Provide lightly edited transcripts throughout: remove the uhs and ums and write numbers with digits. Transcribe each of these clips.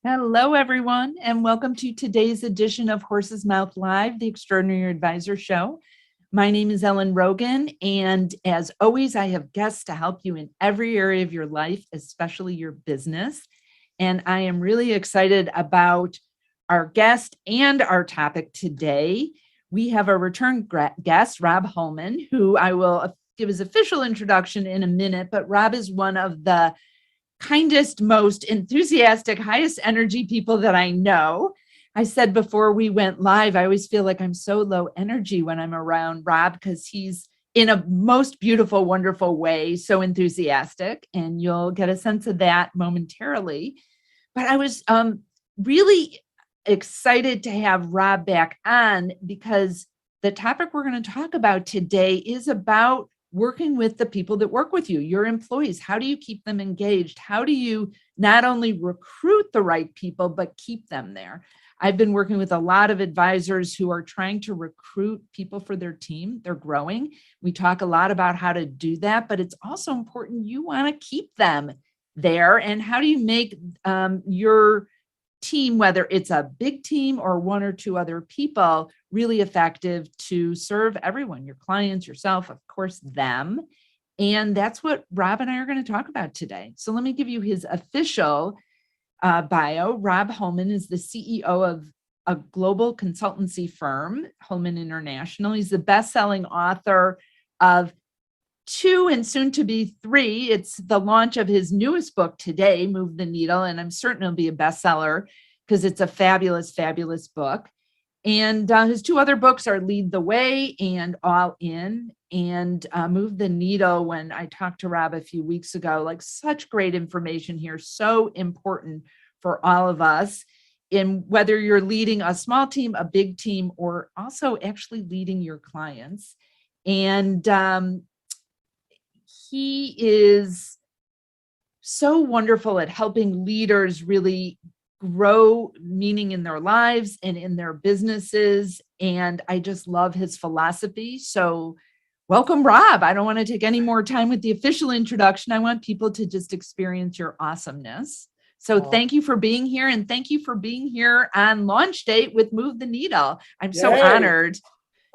Hello, everyone, and welcome to today's edition of Horse's Mouth Live, the Extraordinary Advisor Show. My name is Ellen Rogin, and as always, I have guests to help you in every area of your life, especially your business. And I am really excited about our guest and our topic today. We have a return guest, Robb Holman, who I will give his official introduction in a minute, but Robb is one of the kindest, most enthusiastic, highest energy people that I know. I said before we went live, I always feel like I'm so low energy when I'm around Robb because he's in a most beautiful, wonderful way, so enthusiastic, and you'll get a sense of that momentarily. But I was really excited to have Robb back on because the topic we're going to talk about today is about working with the people that work with you, your employees. How do you keep them engaged? How do you not only recruit the right people, but keep them there? I've been working with a lot of advisors who are trying to recruit people for their team. They're growing. We talk a lot about how to do that, but it's also important you want to keep them there. And how do you make your team, whether it's a big team or one or two other people, really effective to serve everyone, your clients, yourself, of course, them. And that's what Robb and I are going to talk about today. So let me give you his official bio. Robb Holman is the CEO of a global consultancy firm, Holman International. He's the best-selling author of 2 and soon to be 3. It's the launch of his newest book today, Move the Needle, and I'm certain it'll be a bestseller because it's a fabulous, fabulous book. And his 2 other books are Lead the Way and All In, and Move the Needle. When I talked to Robb a few weeks ago, like such great information here, so important for all of us in whether you're leading a small team, a big team, or also actually leading your clients. And he is so wonderful at helping leaders really grow meaning in their lives and in their businesses. And I just love his philosophy. So welcome, Robb. I don't want to take any more time with the official introduction. I want people to just experience your awesomeness. So thank you for being here. And thank you for being here on launch date with Move the Needle. I'm so honored.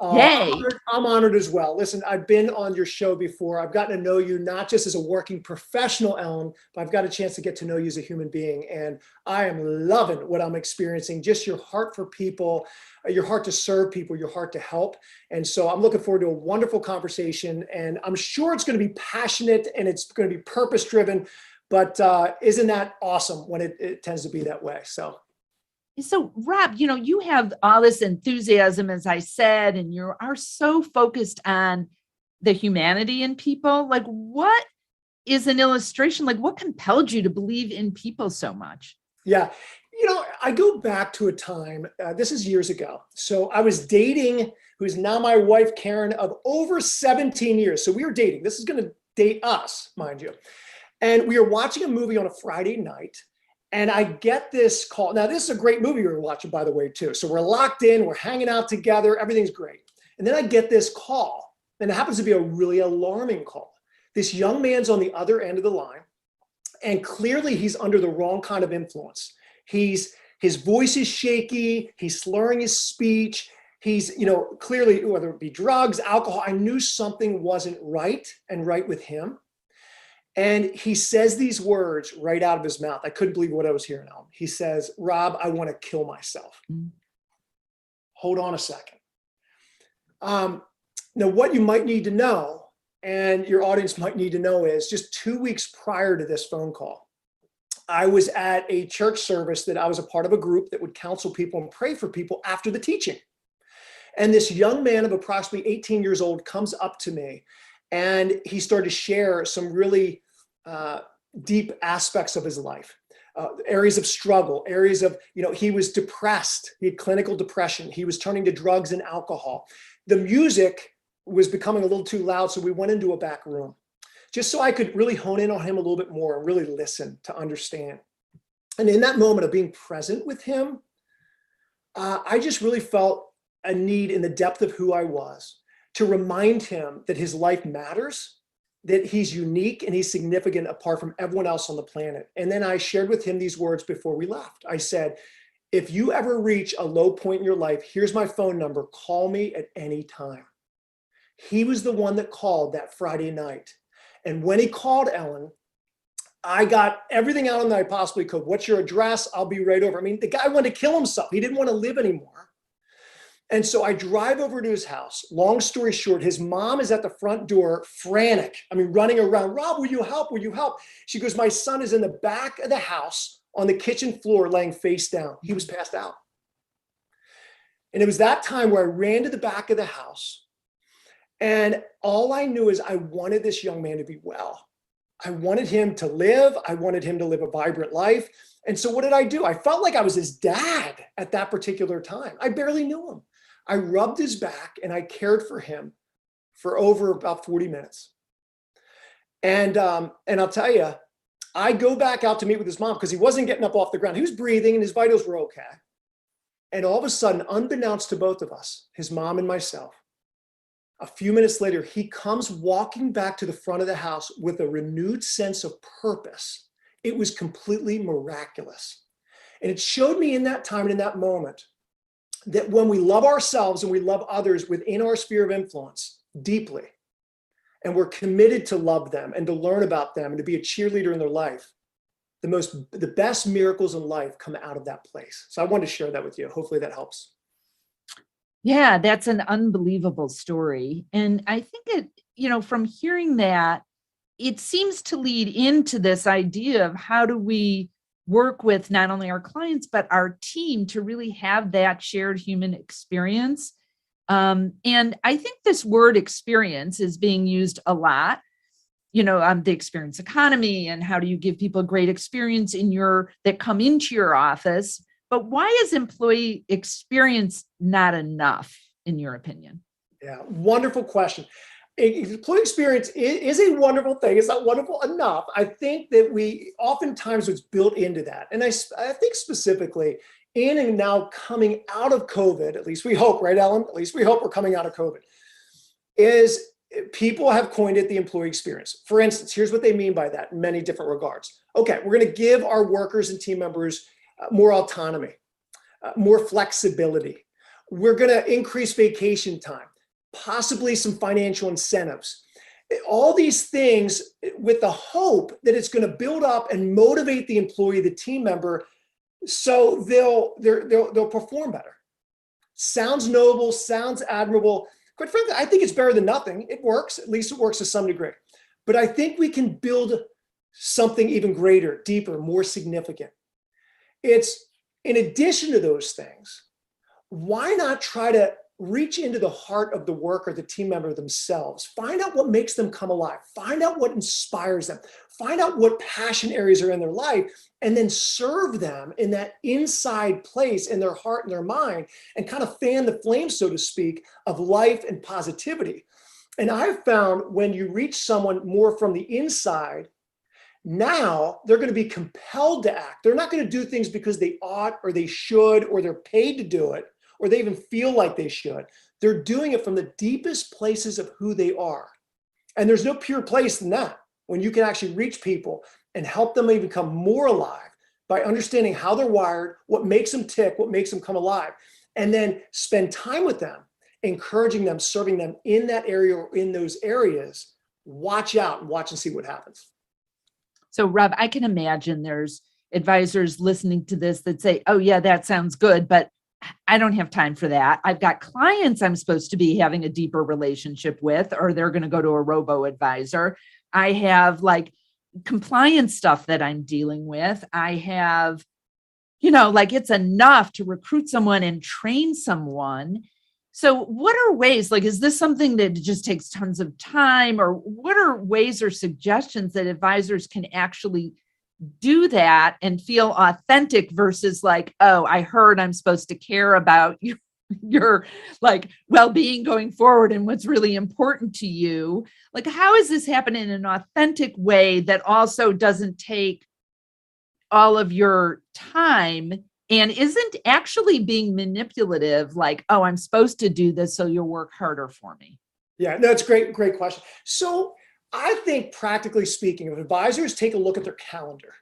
Yay. I'm honored as well. Listen, I've been on your show before. I've gotten to know you not just as a working professional, Ellen, but I've got a chance to get to know you as a human being. And I am loving what I'm experiencing, just your heart for people, your heart to serve people, your heart to help. And so I'm looking forward to a wonderful conversation. And I'm sure it's going to be passionate and it's going to be purpose-driven. But isn't that awesome when it tends to be that way? So Robb, you have all this enthusiasm, as I said, and you are so focused on the humanity in people. Like, what is an illustration? Like, what compelled you to believe in people so much? Yeah. I go back to a time, this is years ago. So I was dating, who's now my wife, Karen, of over 17 years. So we were dating. This is going to date us, mind you. And we were watching a movie on a Friday night. And I get this call. Now, this is a great movie we were watching, by the way, too. So we're locked in, we're hanging out together, everything's great. And then I get this call, and it happens to be a really alarming call. This young man's on the other end of the line, and clearly he's under the wrong kind of influence. His voice is shaky, he's slurring his speech. He's, clearly, whether it be drugs, alcohol, I knew something wasn't right and right with him. And he says these words right out of his mouth. I couldn't believe what I was hearing. He says, Robb, I want to kill myself. Hold on a second. Now, what you might need to know, and your audience might need to know, is just 2 weeks prior to this phone call, I was at a church service that I was a part of a group that would counsel people and pray for people after the teaching. And this young man of approximately 18 years old comes up to me, and he started to share some really deep aspects of his life, areas of struggle, areas of, he was depressed. He had clinical depression. He was turning to drugs and alcohol. The music was becoming a little too loud. So we went into a back room just so I could really hone in on him a little bit more and really listen to understand. And in that moment of being present with him, I just really felt a need in the depth of who I was to remind him that his life matters, that he's unique and he's significant apart from everyone else on the planet. And then I shared with him these words before we left. I said, if you ever reach a low point in your life, here's my phone number. Call me at any time. He was the one that called that Friday night. And when he called, Ellen, I got everything out of him that I possibly could. What's your address? I'll be right over. I mean, the guy wanted to kill himself. He didn't want to live anymore. And so I drive over to his house. Long story short, his mom is at the front door, frantic. I mean, running around. Rob, will you help? Will you help? She goes, my son is in the back of the house on the kitchen floor, laying face down. He was passed out. And it was that time where I ran to the back of the house. And all I knew is I wanted this young man to be well. I wanted him to live. I wanted him to live a vibrant life. And so what did I do? I felt like I was his dad at that particular time. I barely knew him. I rubbed his back and I cared for him for over about 40 minutes. And I'll tell you, I go back out to meet with his mom because he wasn't getting up off the ground. He was breathing and his vitals were okay. And all of a sudden, unbeknownst to both of us, his mom and myself, a few minutes later, he comes walking back to the front of the house with a renewed sense of purpose. It was completely miraculous. And it showed me in that time and in that moment that when we love ourselves and we love others within our sphere of influence deeply, and we're committed to love them and to learn about them and to be a cheerleader in their life, the best miracles in life come out of that place. So I wanted to share that with you. Hopefully that helps. Yeah, that's an unbelievable story. And I think from hearing that, it seems to lead into this idea of how do we work with not only our clients, but our team to really have that shared human experience. And I think this word experience is being used a lot, the experience economy and how do you give people a great experience that come into your office. But why is employee experience not enough, in your opinion? Yeah, wonderful question. Employee experience is a wonderful thing. It's not wonderful enough. I think that oftentimes it's built into that. And I think specifically in and now coming out of COVID, at least we hope, right, Ellen? At least we hope we're coming out of COVID, is people have coined it the employee experience. For instance, here's what they mean by that in many different regards. Okay, we're going to give our workers and team members more autonomy, more flexibility. We're going to increase vacation time, possibly some financial incentives. All these things with the hope that it's going to build up and motivate the employee, the team member, so they'll perform better. Sounds noble, sounds admirable. Quite frankly, I think it's better than nothing. It works, at least it works to some degree. But I think we can build something even greater, deeper, more significant. It's in addition to those things, why not try to reach into the heart of the worker, the team member themselves, find out what makes them come alive, find out what inspires them, find out what passion areas are in their life, and then serve them in that inside place in their heart and their mind and kind of fan the flame, so to speak, of life and positivity. And I've found when you reach someone more from the inside, now they're going to be compelled to act. They're not going to do things because they ought or they should or they're paid to do it or they even feel like they should. They're doing it from the deepest places of who they are. And there's no pure place than that when you can actually reach people and help them even become more alive by understanding how they're wired, what makes them tick, what makes them come alive, and then spend time with them, encouraging them, serving them in that area or in those areas. Watch out and watch and see what happens. So, Rob, I can imagine there's advisors listening to this that say, oh, yeah, that sounds good, but I don't have time for that. I've got clients I'm supposed to be having a deeper relationship with, or they're going to go to a robo-advisor. I have compliance stuff that I'm dealing with. I have, it's enough to recruit someone and train someone. So what are ways, is this something that just takes tons of time, or what are ways or suggestions that advisors can actually do that and feel authentic versus oh, I heard I'm supposed to care about your well-being going forward and what's really important to you. How is this happening in an authentic way that also doesn't take all of your time and isn't actually being manipulative, oh, I'm supposed to do this, so you'll work harder for me? Yeah, no, it's great question. So I think practically speaking, if advisors take a look at their calendar,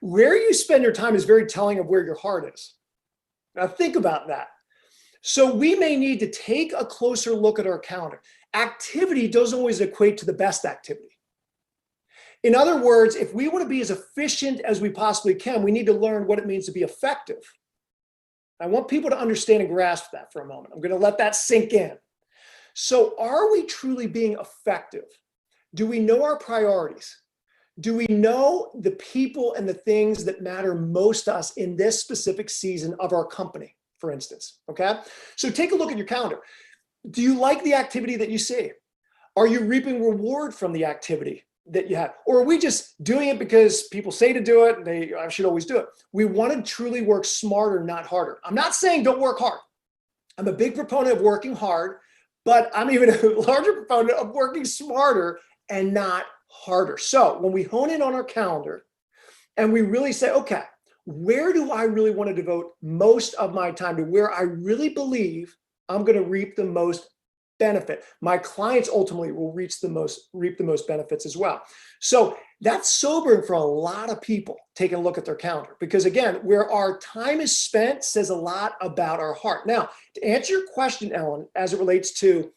where you spend your time is very telling of where your heart is. Now think about that. So we may need to take a closer look at our calendar. Activity doesn't always equate to the best activity. In other words, if we want to be as efficient as we possibly can, we need to learn what it means to be effective. I want people to understand and grasp that for a moment. I'm going to let that sink in. So are we truly being effective? Do we know our priorities? Do we know the people and the things that matter most to us in this specific season of our company, for instance? Okay. So take a look at your calendar. Do you like the activity that you see? Are you reaping reward from the activity that you have? Or are we just doing it because people say to do it and I should always do it? We want to truly work smarter, not harder. I'm not saying don't work hard. I'm a big proponent of working hard, but I'm even a larger proponent of working smarter and not harder. So when we hone in on our calendar and we really say, okay, where do I really want to devote most of my time to where I really believe I'm going to reap the most benefit? My clients ultimately will reap the most benefits as well. So that's sobering for a lot of people taking a look at their calendar, because again, where our time is spent says a lot about our heart. Now, to answer your question, Ellen, as it relates to,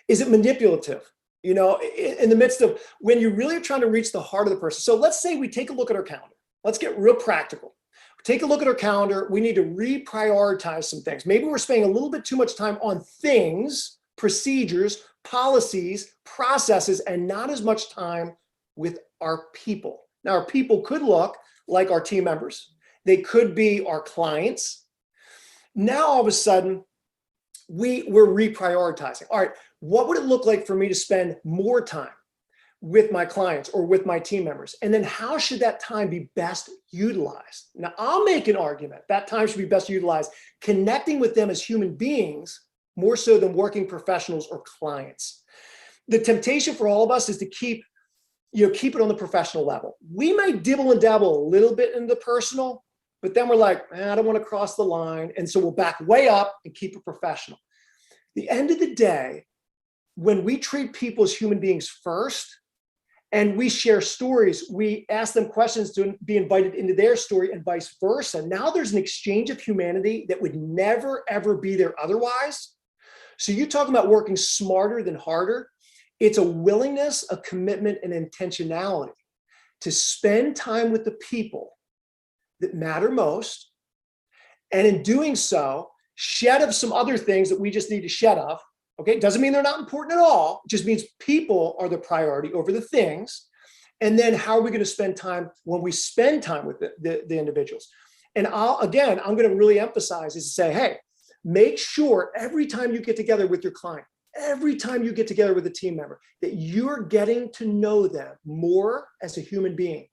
is it manipulative? You know, in the midst of when you really are trying to reach the heart of the person. So let's say we take a look at our calendar. Let's get real practical. Take a look at our calendar. We need to reprioritize some things. Maybe we're spending a little bit too much time on things, procedures, policies, processes, and not as much time with our people. Now, our people could look like our team members. They could be our clients. Now, all of a sudden, we're reprioritizing. All right, what would it look like for me to spend more time with my clients or with my team members? And then how should that time be best utilized? Now, I'll make an argument that time should be best utilized connecting with them as human beings more so than working professionals or clients. The temptation for all of us is to keep it on the professional level. We might dibble and dabble a little bit in the personal, but then we're like, I don't want to cross the line. And so we'll back way up and keep it professional. The end of the day, when we treat people as human beings first, and we share stories, we ask them questions to be invited into their story and vice versa. Now there's an exchange of humanity that would never, ever be there otherwise. So you're talking about working smarter than harder. It's a willingness, a commitment, and intentionality to spend time with the people that matter most. And in doing so, shed of some other things that we just need to shed of. Okay, it doesn't mean they're not important at all. It just means people are the priority over the things. And then how are we going to spend time when we spend time with the individuals? And I'm going to really emphasize is to say, hey, make sure every time you get together with your client, every time you get together with a team member, that you're getting to know them more as a human being,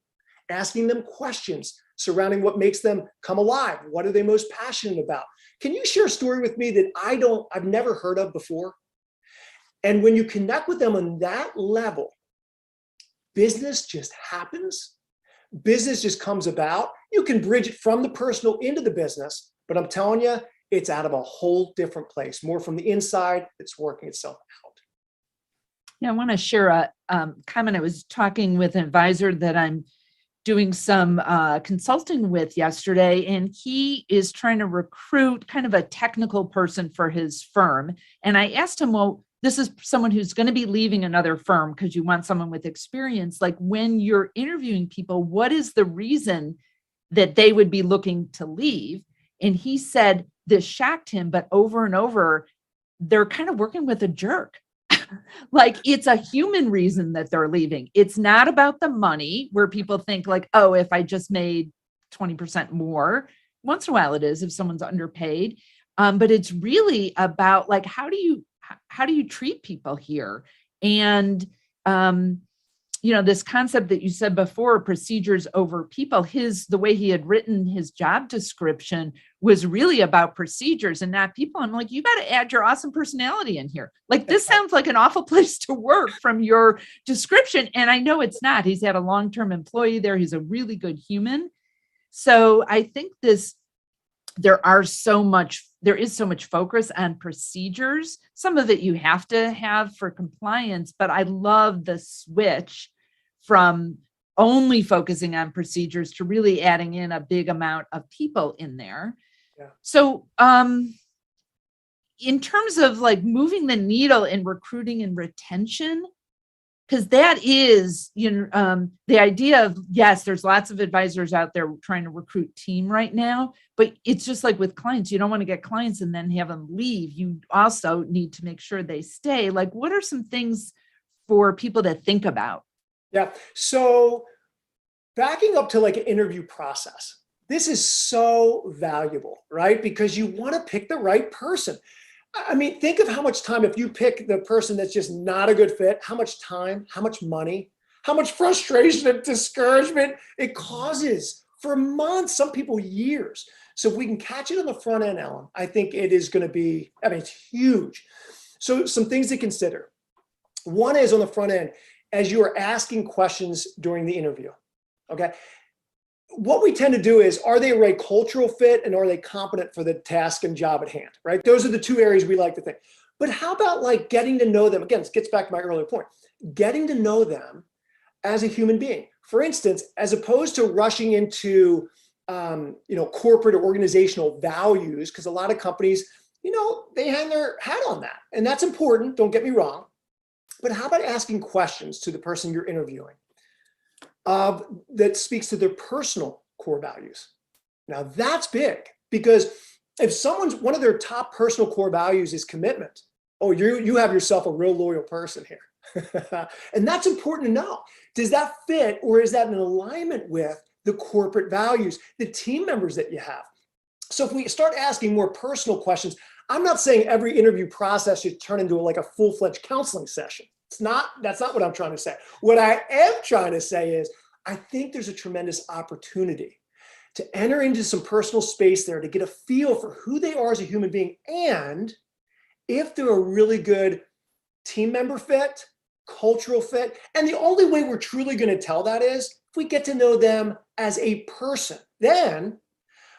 asking them questions surrounding what makes them come alive. What are they most passionate about? Can you share a story with me that I've never heard of before? And when you connect with them on that level, business just happens. Business just comes about. You can bridge it from the personal into the business, but I'm telling you, it's out of a whole different place, more from the inside. It's working itself out. Yeah, I want to share a comment. I was talking with an advisor that I'm doing some consulting with yesterday, and he is trying to recruit kind of a technical person for his firm. And I asked him, well, this is someone who's going to be leaving another firm because you want someone with experience. Like when you're interviewing people, what is the reason that they would be looking to leave? And he said this shocked him, but over and over, they're kind of working with a jerk. Like it's a human reason that they're leaving. It's not about the money where people think like, oh, if I just made 20% more, once in a while it is if someone's underpaid. But it's really about like, how do you treat people here? And, this concept that you said before, procedures over people, the way he had written his job description was really about procedures and not people. I'm like, you got to add your awesome personality in here. Like, this sounds like an awful place to work from your description. And I know it's not. He's had a long-term employee there. He's a really good human. So I think there is so much focus on procedures. Some of it you have to have for compliance, but I love the switch from only focusing on procedures to really adding in a big amount of people in there. Yeah. So, in terms of like moving the needle in recruiting and retention, because that is, the idea of, yes, there's lots of advisors out there trying to recruit team right now, but it's just like with clients, you don't want to get clients and then have them leave. You also need to make sure they stay. Like, what are some things for people to think about? Yeah. So backing up to like an interview process, this is so valuable, right? Because you want to pick the right person. I mean, think of how much time, if you pick the person that's just not a good fit, how much time, how much money, how much frustration and discouragement it causes for months, some people years. So if we can catch it on the front end, Ellen, I think it is going to be, I mean, it's huge. So some things to consider. One is on the front end, as you are asking questions during the interview, okay? What we tend to do is, are they a right cultural fit and are they competent for the task and job at hand, right? Those are the two areas we like to think. But how about like getting to know them? Again, this gets back to my earlier point, getting to know them as a human being. For instance, as opposed to rushing into, corporate or organizational values, because a lot of companies, they hang their hat on that. And that's important, don't get me wrong. But how about asking questions to the person you're interviewing that speaks to their personal core values? Now that's big, because if one of their top personal core values is commitment, oh, you have yourself a real loyal person here. And that's important to know. Does that fit, or is that in alignment with the corporate values, the team members that you have? So if we start asking more personal questions, I'm not saying every interview process should turn into like a full-fledged counseling session. That's not what I'm trying to say. What I am trying to say is, I think there's a tremendous opportunity to enter into some personal space there to get a feel for who they are as a human being, and if they're a really good team member fit, cultural fit. And the only way we're truly going to tell that is if we get to know them as a person. Then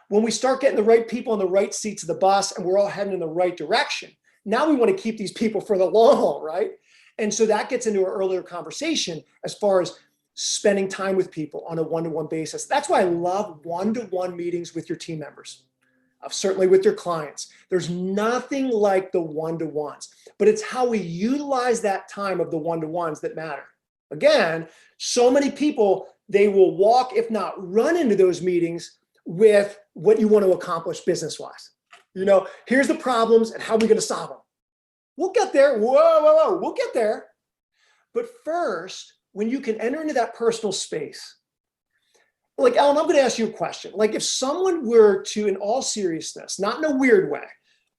when we start getting the right people in the right seats of the bus and we're all heading in the right direction, now we want to keep these people for the long haul, right? And so that gets into our earlier conversation as far as spending time with people on a one-to-one basis. That's why I love one-to-one meetings with your team members, certainly with your clients. There's nothing like the one-to-ones, but it's how we utilize that time of the one-to-ones that matter. Again, so many people, they will walk, if not run into those meetings with what you want to accomplish business-wise. Here's the problems and how are we going to solve them? We'll get there. Whoa. We'll get there. But first, when you can enter into that personal space, like, Ellen, I'm going to ask you a question. Like, if someone were to, in all seriousness, not in a weird way,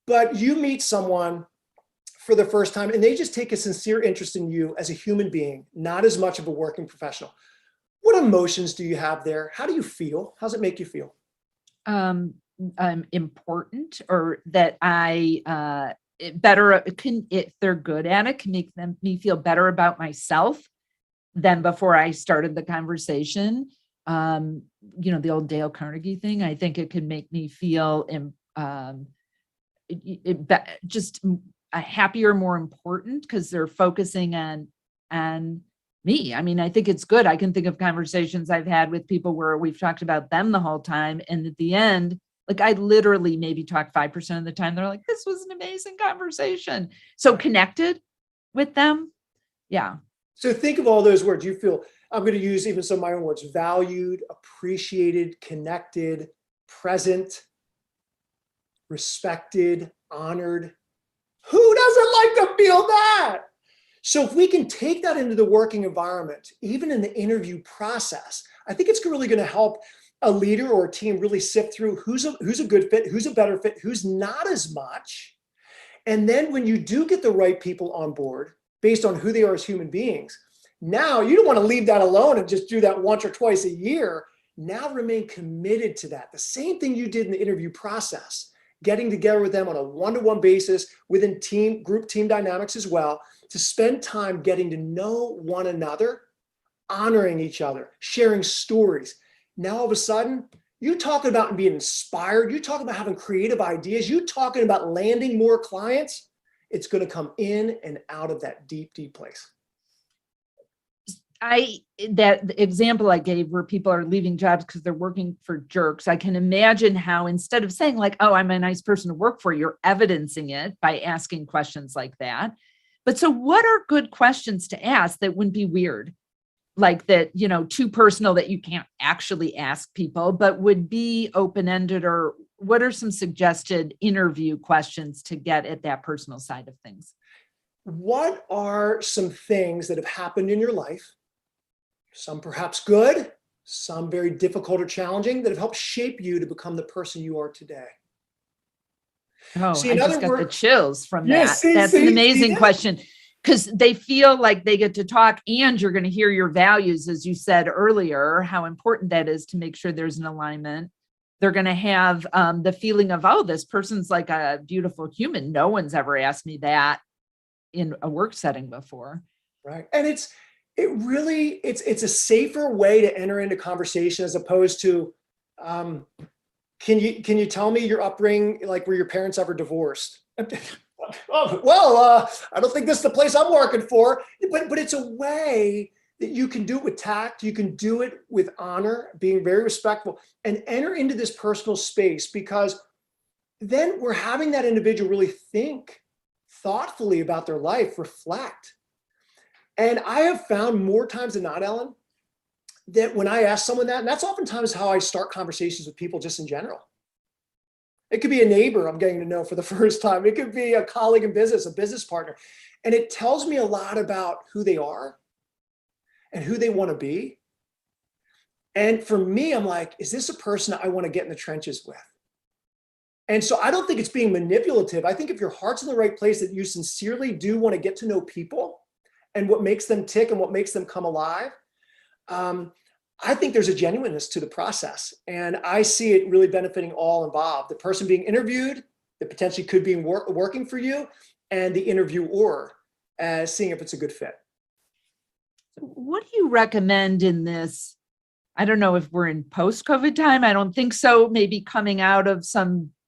but you meet someone for the first time and they just take a sincere interest in you as a human being, not as much of a working professional, what emotions do you have there? How do you feel? How does it make you feel? Important, or that if they're good at it, can make me feel better about myself than before I started the conversation. The old Dale Carnegie thing. I think it can make me feel just a happier, more important, because they're focusing on me. I mean, I think it's good. I can think of conversations I've had with people where we've talked about them the whole time, and at the end, like, I literally maybe talk 5% of the time. They're like, this was an amazing conversation. So connected with them. Yeah. So think of all those words. You feel, I'm going to use even some of my own words: valued, appreciated, connected, present, respected, honored. Who doesn't like to feel that? So if we can take that into the working environment, even in the interview process, I think it's really going to help a leader or a team really sift through who's a good fit, who's a better fit, who's not as much. And then when you do get the right people on board based on who they are as human beings, now you don't want to leave that alone and just do that once or twice a year. Now remain committed to that. The same thing you did in the interview process, getting together with them on a one-to-one basis within group team dynamics as well, to spend time getting to know one another, honoring each other, sharing stories. Now all of a sudden, you talking about being inspired, you talking about having creative ideas, you talking about landing more clients, it's going to come in and out of that deep, deep place. That example I gave where people are leaving jobs because they're working for jerks, I can imagine how, instead of saying like, oh, I'm a nice person to work for, you're evidencing it by asking questions like that. But so what are good questions to ask that wouldn't be weird? Like that, too personal that you can't actually ask people, but would be open-ended, or what are some suggested interview questions to get at that personal side of things? What are some things that have happened in your life, some perhaps good, some very difficult or challenging, that have helped shape you to become the person you are today? Oh, See, I in just other got the words, chills from yeah, that. see, That's an see, see amazing that? question, because they feel like they get to talk and you're going to hear your values, as you said earlier, how important that is to make sure there's an alignment. They're going to have the feeling of, oh, this person's like a beautiful human. No one's ever asked me that in a work setting before. Right. And it's a safer way to enter into conversation as opposed to, um, can you tell me your upbringing, like were your parents ever divorced? Oh, well, I don't think this is the place I'm working for, but it's a way that you can do it with tact. You can do it with honor, being very respectful, and enter into this personal space, because then we're having that individual really think thoughtfully about their life, reflect. And I have found more times than not, Ellen, that when I ask someone that, and that's oftentimes how I start conversations with people just in general. It could be a neighbor I'm getting to know for the first time. It could be a colleague in business, a business partner. And it tells me a lot about who they are and who they want to be. And for me, I'm like, is this a person I want to get in the trenches with? And so I don't think it's being manipulative. I think if your heart's in the right place, that you sincerely do want to get to know people and what makes them tick and what makes them come alive. I think there's a genuineness to the process, and I see it really benefiting all involved. The person being interviewed, that potentially could be working for you, and the interviewer, seeing if it's a good fit. What do you recommend in this? I don't know if we're in post-COVID time. I don't think so. Maybe coming out of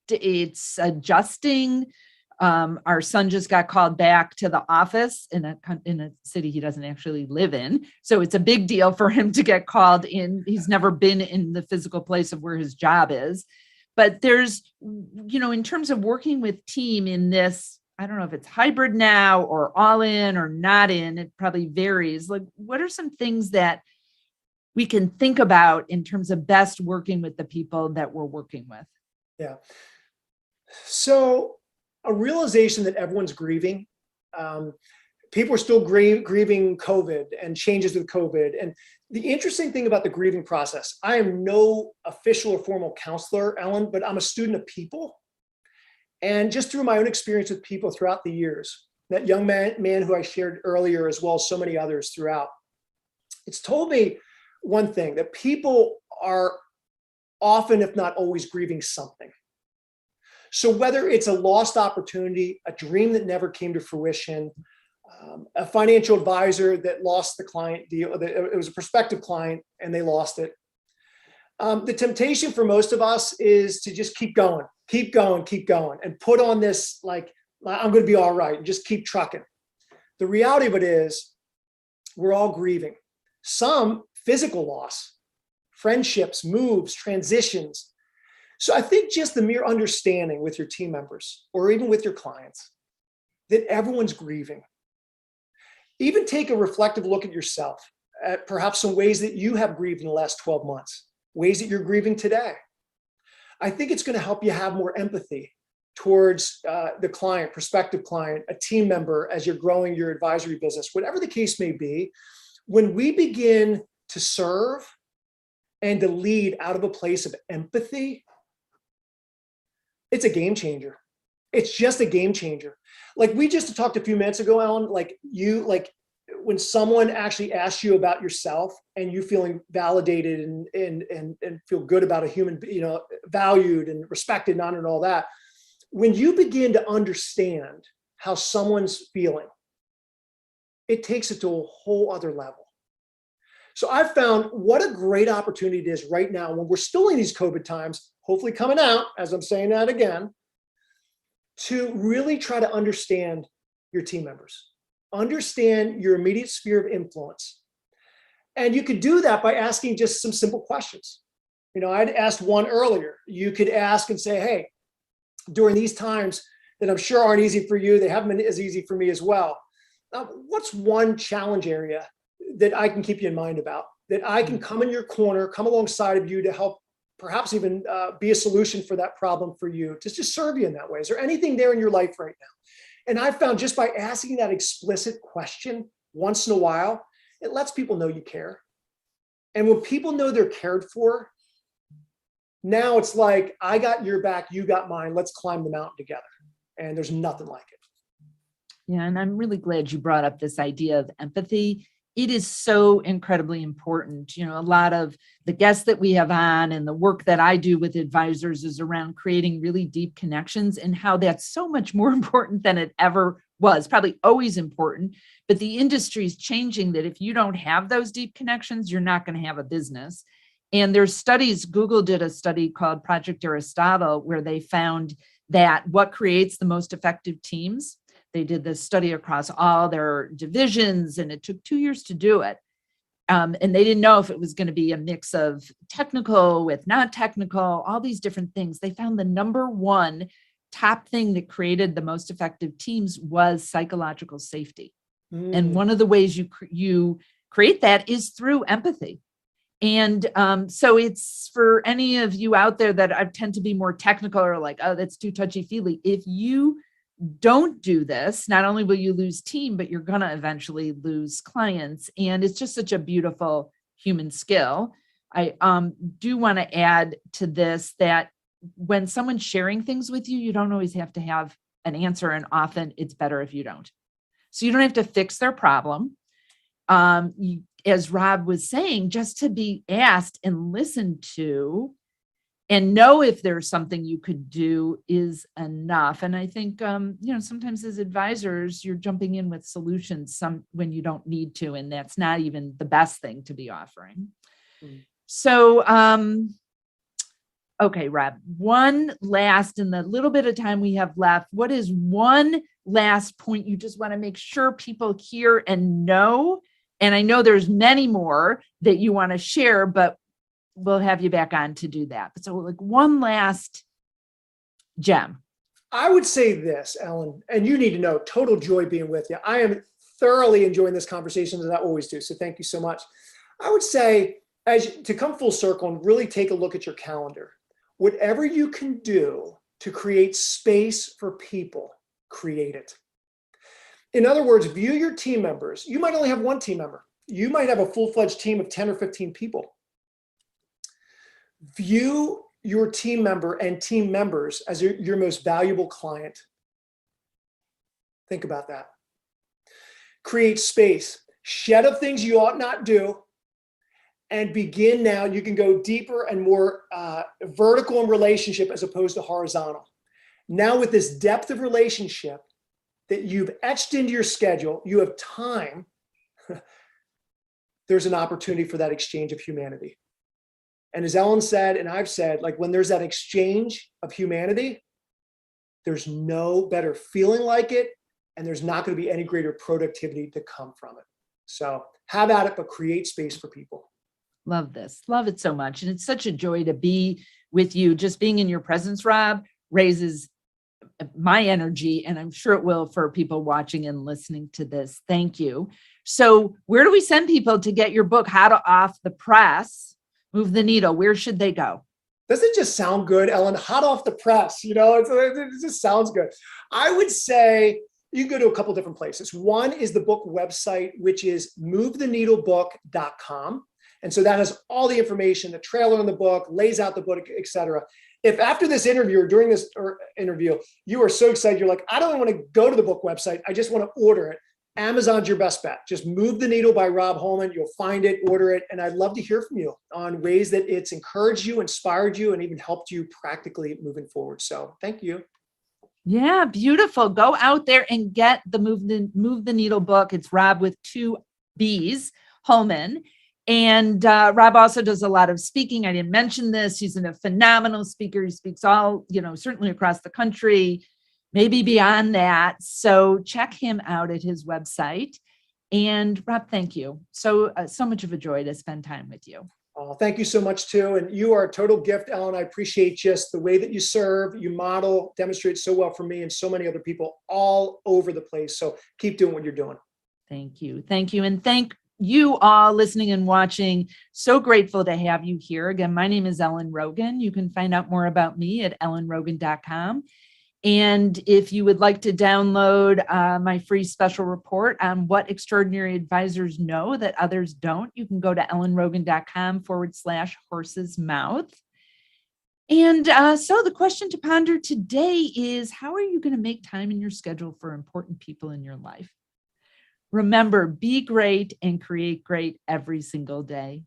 it's adjusting. Our son just got called back to the office in a city he doesn't actually live in. So it's a big deal for him to get called in. He's never been in the physical place of where his job is. But there's, in terms of working with team in this, I don't know if it's hybrid now or all in or not in, it probably varies. Like, what are some things that we can think about in terms of best working with the people that we're working with? Yeah. So a realization that everyone's grieving. People are still grieving COVID and changes with COVID. And the interesting thing about the grieving process, I am no official or formal counselor, Ellen, but I'm a student of people. And just through my own experience with people throughout the years, that young man who I shared earlier, as well as so many others throughout, it's told me one thing, that people are often, if not always, grieving something. So whether it's a lost opportunity, a dream that never came to fruition, a financial advisor that lost the client deal, it was a prospective client and they lost it. The temptation for most of us is to just keep going, and put on this, like, I'm going to be all right, and just keep trucking. The reality of it is we're all grieving. Some physical loss, friendships, moves, transitions. So I think just the mere understanding with your team members or even with your clients that everyone's grieving. Even take a reflective look at yourself, at perhaps some ways that you have grieved in the last 12 months, ways that you're grieving today. I think it's going to help you have more empathy towards the client, prospective client, a team member as you're growing your advisory business, whatever the case may be. When we begin to serve and to lead out of a place of empathy, it's a game changer. It's just a game changer. Like we just talked a few minutes ago, Ellen, like when someone actually asks you about yourself and you feeling validated and feel good about a human, valued and respected and honored and all that. When you begin to understand how someone's feeling, it takes it to a whole other level. So I've found what a great opportunity it is right now when we're still in these COVID times, hopefully coming out, as I'm saying that again, to really try to understand your team members, understand your immediate sphere of influence. And you could do that by asking just some simple questions. I'd asked one earlier. You could ask and say, hey, during these times that I'm sure aren't easy for you, they haven't been as easy for me as well. what's one challenge area that I can keep you in mind about, that I can come in your corner, come alongside of you to help perhaps even be a solution for that problem for you, to just serve you in that way? Is there anything there in your life right now? And I've found just by asking that explicit question once in a while, it lets people know you care. And when people know they're cared for, now it's like, I got your back, you got mine, let's climb the mountain together. And there's nothing like it. Yeah, and I'm really glad you brought up this idea of empathy. It is so incredibly important. You know, a lot of the guests that we have on and the work that I do with advisors is around creating really deep connections, and how that's so much more important than it ever was, probably always important. But the industry is changing that if you don't have those deep connections, you're not going to have a business. And there's studies, Google did a study called Project Aristotle, where they found that what creates the most effective teams, they did this study across all their divisions, and it took 2 years to do it. And they didn't know if it was going to be a mix of technical with not technical, all these different things. They found the number one top thing that created the most effective teams was psychological safety. And one of the ways you create that is through empathy. And so it's for any of you out there that I tend to be more technical or like, oh, that's too touchy-feely. If you don't do this, not only will you lose team, but you're going to eventually lose clients. And it's just such a beautiful human skill. I do want to add to this that when someone's sharing things with you, you don't always have to have an answer. And often it's better if you don't. So you don't have to fix their problem. As Rob was saying, just to be asked and listened to and know if there's something you could do is enough. And I think, sometimes as advisors, you're jumping in with solutions when you don't need to, and that's not even the best thing to be offering. So, okay, Rob, one last, in the little bit of time we have left, what is one last point you just want to make sure people hear and know? And I know there's many more that you want to share, but we'll have you back on to do that. So like one last gem. I would say this, Ellen, and you need to know, total joy being with you. I am thoroughly enjoying this conversation, as I always do. So thank you so much. I would say, to come full circle and really take a look at your calendar, whatever you can do to create space for people, create it. In other words, view your team members. You might only have one team member. You might have a full-fledged team of 10 or 15 people. View your team member and team members as your most valuable client. Think about that. Create space. Shed of things you ought not do. And begin now. You can go deeper and more vertical in relationship as opposed to horizontal. Now with this depth of relationship that you've etched into your schedule, you have time. There's an opportunity for that exchange of humanity. And as Ellen said, and I've said, like when there's that exchange of humanity, there's no better feeling like it. And there's not going to be any greater productivity to come from it. So have at it, but create space for people. Love this. Love it so much. And it's such a joy to be with you. Just being in your presence, Rob, raises my energy, and I'm sure it will for people watching and listening to this. Thank you. So where do we send people to get your book, How to Off the Press, Move the Needle? Where should they go? Does it just sound good, Ellen? Hot off the press, it just sounds good. I would say you can go to a couple different places. One is the book website, which is movetheneedlebook.com. And so that has all the information, the trailer in the book, lays out the book, et cetera. If after this interview or during this interview, you are so excited, you're like, I don't want to go to the book website, I just want to order it, Amazon's your best bet. Just Move the Needle by Robb Holman. You'll find it, order it. And I'd love to hear from you on ways that it's encouraged you, inspired you, and even helped you practically moving forward. So thank you. Yeah, beautiful. Go out there and get the Move the Needle book. It's Robb with 2 B's, Holman. And Rob also does a lot of speaking. I didn't mention this. He's a phenomenal speaker. He speaks all, certainly across the country, maybe beyond that. So check him out at his website. And Rob, thank you. So much of a joy to spend time with you. Oh, thank you so much too. And you are a total gift, Ellen. I appreciate just the way that you serve, you model, demonstrate so well for me and so many other people all over the place. So keep doing what you're doing. Thank you. Thank you. And thank you all listening and watching. So grateful to have you here. Again, my name is Ellen Rogin. You can find out more about me at ellenrogin.com. And if you would like to download my free special report on what extraordinary advisors know that others don't, you can go to ellenrogin.com/horse's mouth. And so the question to ponder today is, how are you going to make time in your schedule for important people in your life? Remember, be great and create great every single day.